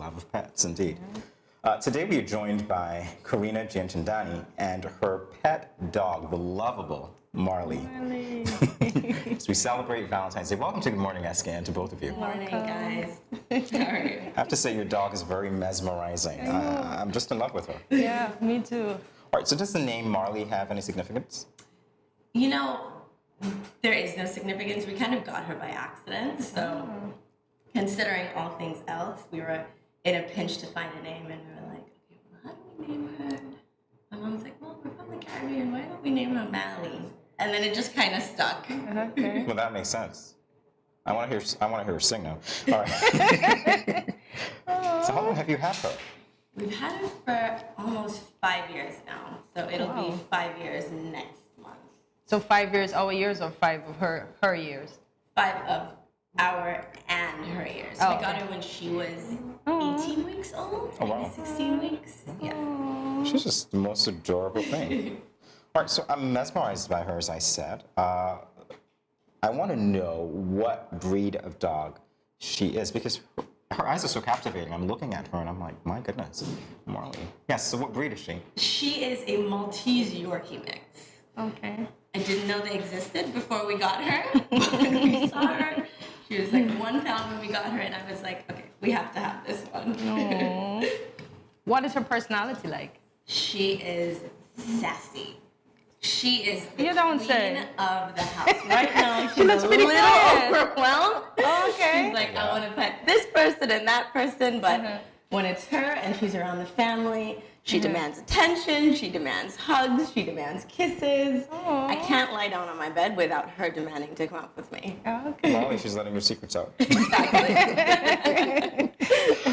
love of pets, indeed. Today we are joined by Karina Gianchandani and her pet dog, the lovable Marley. Marley. So we celebrate Valentine's Day. Welcome to Good Morning SKN to both of you. Good morning, guys. How are you? I have to say your dog is very mesmerizing. I'm just in love with her. Yeah, me too. All right, so does the name Marley have any significance? You know, there is no significance. We kind of got her by accident. So, considering all things else, we were in a pinch to find a name, and we were like, okay, well, how do we name her? My mom's like, well, we're from the Caribbean. Why don't we name her Marley? And then it just kind of stuck. Okay. Well, that makes sense. I want to hear her sing now. All right. So how long have you had her? We've had her for almost 5 years now. So it'll be 5 years next month. So 5 years, our years, or 5 of her years? 5 of our and her years. Oh, we got her when she was 18 weeks old, Oh, wow. maybe 16 weeks. Yeah. She's just the most adorable thing. All right, so I'm mesmerized by her, as I said. I want to know what breed of dog she is, because her eyes are so captivating. I'm looking at her and I'm like, my goodness, Marley. Yes, so what breed is she? She is a Maltese Yorkie mix. Okay. I didn't know they existed before we got her. When we saw her, she was like 1 pound when we got her, and I was like, okay, we have to have this one. Aww. What is her personality like? She is sassy. She is the You don't queen say. of the house. Right now, she's looks a pretty little quiet. overwhelmed. Okay. She's like, I want to pet this person and that person, but when it's her and she's around the family, she demands attention, she demands hugs, she demands kisses. Aww. I can't lie down on my bed without her demanding to come up with me. Okay. Marley, she's letting her secrets out. Exactly.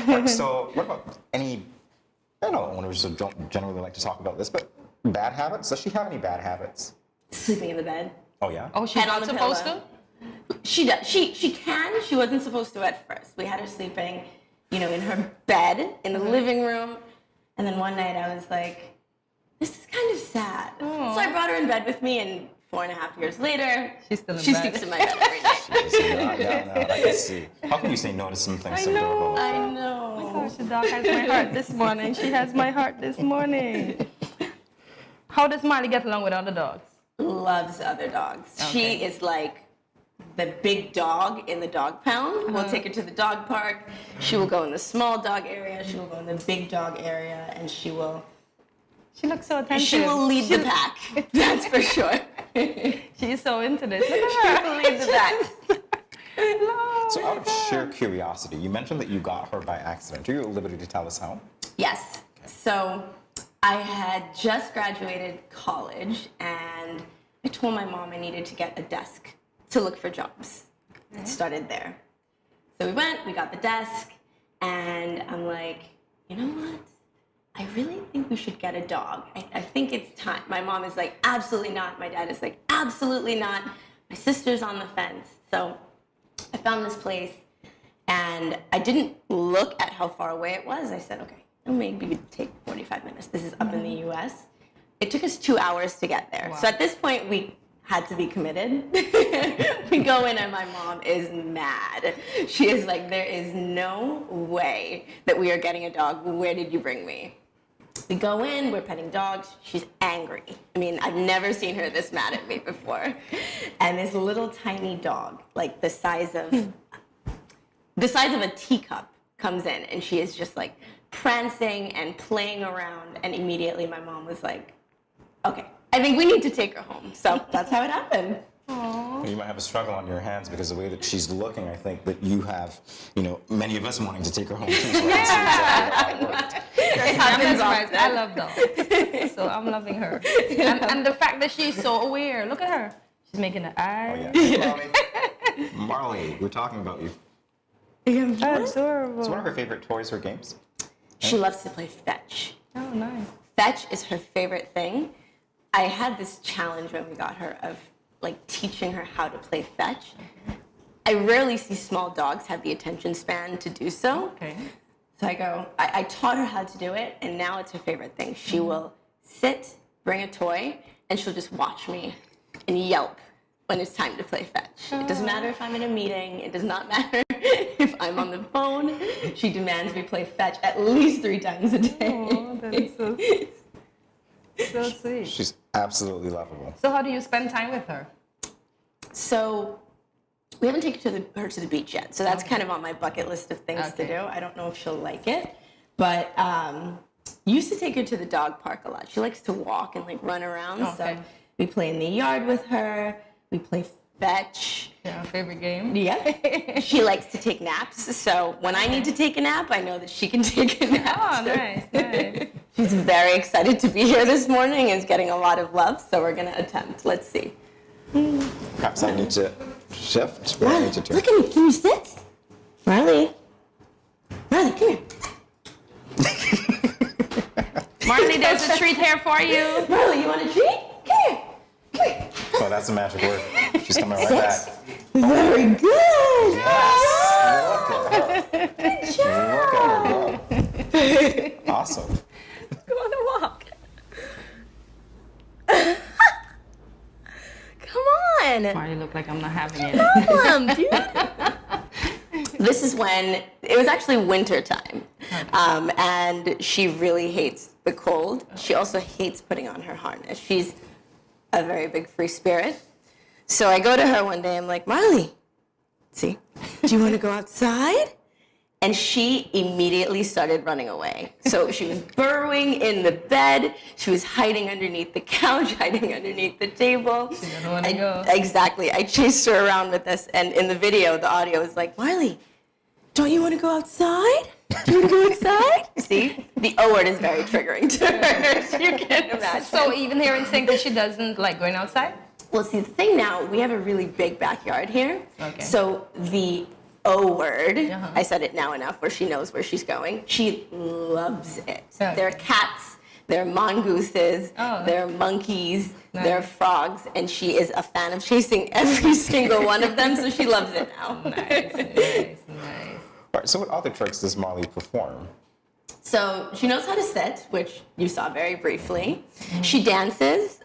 All right, so what about any, I know owners don't generally like to talk about this, but bad habits? Does she have any bad habits? Sleeping in the bed. Oh, yeah? Oh, she's Head on not the supposed pillow. to? She does. She can. She wasn't supposed to at first. We had her sleeping, in her bed in the living room. And then one night I was like, this is kind of sad. Aww. So I brought her in bed with me, and 4.5 years later, She's still in she bed. sleeps in my bed every night. Yeah, I can see. How can you say no to something so I know. adorable? I know. Gosh, the dog has my heart this morning. She has my heart this morning. How does Marley get along with other dogs? Loves other dogs. Okay. She is like the big dog in the dog pound. We'll take her to the dog park. She will go in the small dog area. She will go in the big dog area, and she will She looks so attentive. lead the pack. That's for sure. She's so into this. Look She at will her. lead the pack. So out of sheer curiosity, you mentioned that you got her by accident. Are you at liberty to tell us how? Yes. So I had just graduated college, and I told my mom I needed to get a desk to look for jobs. I started there. So we went, we got the desk, and I'm like, you know what? I really think we should get a dog. I think it's time. My mom is like, absolutely not. My dad is like, absolutely not. My sister's on the fence. So I found this place, and I didn't look at how far away it was. I said, okay, it'll maybe take 45 minutes. This is up in the US. It took us 2 hours to get there. Wow. So at this point, we had to be committed. We go in, and my mom is mad. She is like, there is no way that we are getting a dog. Where did you bring me? We go in, we're petting dogs. She's angry. I mean, I've never seen her this mad at me before. And this little tiny dog, like the size of a teacup, comes in, and she is just like prancing and playing around. And immediately my mom was like, okay, I think we need to take her home. So that's how it happened. Aww. You might have a struggle on your hands because the way that she's looking, I think that you have, many of us wanting to take her home too. So I can see exactly how it worked. It happens often. I love dogs. So I'm loving her. And the fact that she's so aware. Look at her. She's making the Oh, eye. yeah. Marley, we're talking about you. Adorable. So one of her favorite toys or games? She loves to play fetch. Oh, nice. Fetch is her favorite thing. I had this challenge when we got her of like teaching her how to play fetch. I rarely see small dogs have the attention span to do so. Okay. So I taught her how to do it, and now it's her favorite thing. She will sit, bring a toy, and she'll just watch me and yelp when it's time to play fetch. It doesn't matter if I'm in a meeting. It does not matter if I'm on the phone. She demands we play fetch at least 3 times a day. Oh, that's so sweet. She's absolutely lovable. So how do you spend time with her? So we haven't taken her to the beach yet. So that's kind of on my bucket list of things to do. I don't know if she'll like it, but used to take her to the dog park a lot. She likes to walk and like run around. So we play in the yard with her. We play fetch. Yeah, favorite game. Yeah. She likes to take naps. So when I need to take a nap, I know that she can take a nap. Oh, nice, nice. She's very excited to be here this morning and is getting a lot of love. So we're going to attempt. Let's see. Perhaps I need to shift. Or I need to turn. Look at me. Can you sit? Marley. Marley, come here. Marley, there's a treat here for you. Marley, you want a treat? Come here. Come here. Oh, that's a magic word. She's coming right back. Very good. Yes. Look at her. Good job. Look at her go. Awesome. You want to walk? Come on. Marley, look like I'm not having it. Come, dude. This is when, it was actually winter time. And she really hates the cold. She also hates putting on her harness. She's a very big free spirit. So I go to her one day, I'm like, Marley, see, do you want to go outside? And she immediately started running away. So she was burrowing in the bed. She was hiding underneath the couch, hiding underneath the table. She didn't want to go. Exactly. I chased her around with this. And in the video, the audio is like, Marley, don't you want to go outside? Do you want to go outside? See? The O word is very triggering to her. You can imagine. So even here in St. she doesn't like going outside? Well, see, the thing now, we have a really big backyard here. Okay. So the O word, I said it now enough where she knows where she's going. She loves it. Okay. There are cats, there are mongooses, there are monkeys, there are frogs, and she is a fan of chasing every single one of them, so she loves it now. Nice, nice, nice. All right, so what other tricks does Marley perform? So she knows how to sit, which you saw very briefly. She dances.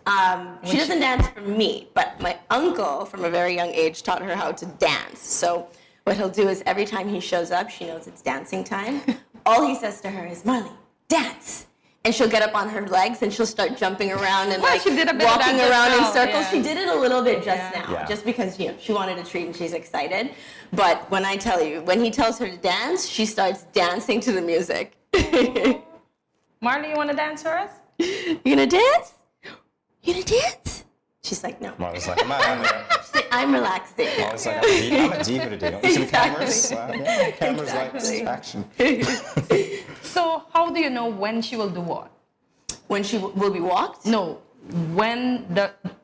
She doesn't dance for me, but my uncle from a very young age taught her how to dance. So what he'll do is every time he shows up, she knows it's dancing time. All he says to her is, Marley, dance. And she'll get up on her legs and she'll start jumping around and like she did a bit of walking that around in just now, circles. yeah. She did it a little bit just now, Yeah. just because she wanted a treat and she's excited. But when I tell you, when he tells her to dance, she starts dancing to the music. Marley, you want to dance for us? You gonna dance? You gonna dance? She's like, no. Marley's like, I'm not having it. She's like, I'm relaxing. Marley's like, I'm a diva today. Don't you see the cameras? Yeah, cameras Exactly. like action. So how do you know when she will do what? When she will be walked? No,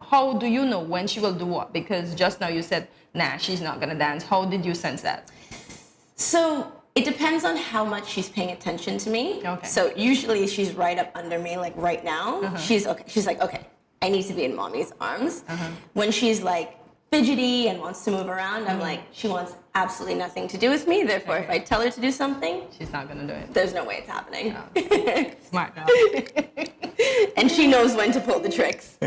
how do you know when she will do what? Because just now you said, nah, she's not gonna dance. How did you sense that? So it depends on how much she's paying attention to me. Okay. So usually she's right up under me, like right now. She's okay. She's like, okay, I need to be in mommy's arms. When she's like fidgety and wants to move around, I'm like, she wants absolutely nothing to do with me. Therefore, if I tell her to do something, She's not gonna do it. there's no way it's happening. Smart dog. And she knows when to pull the tricks.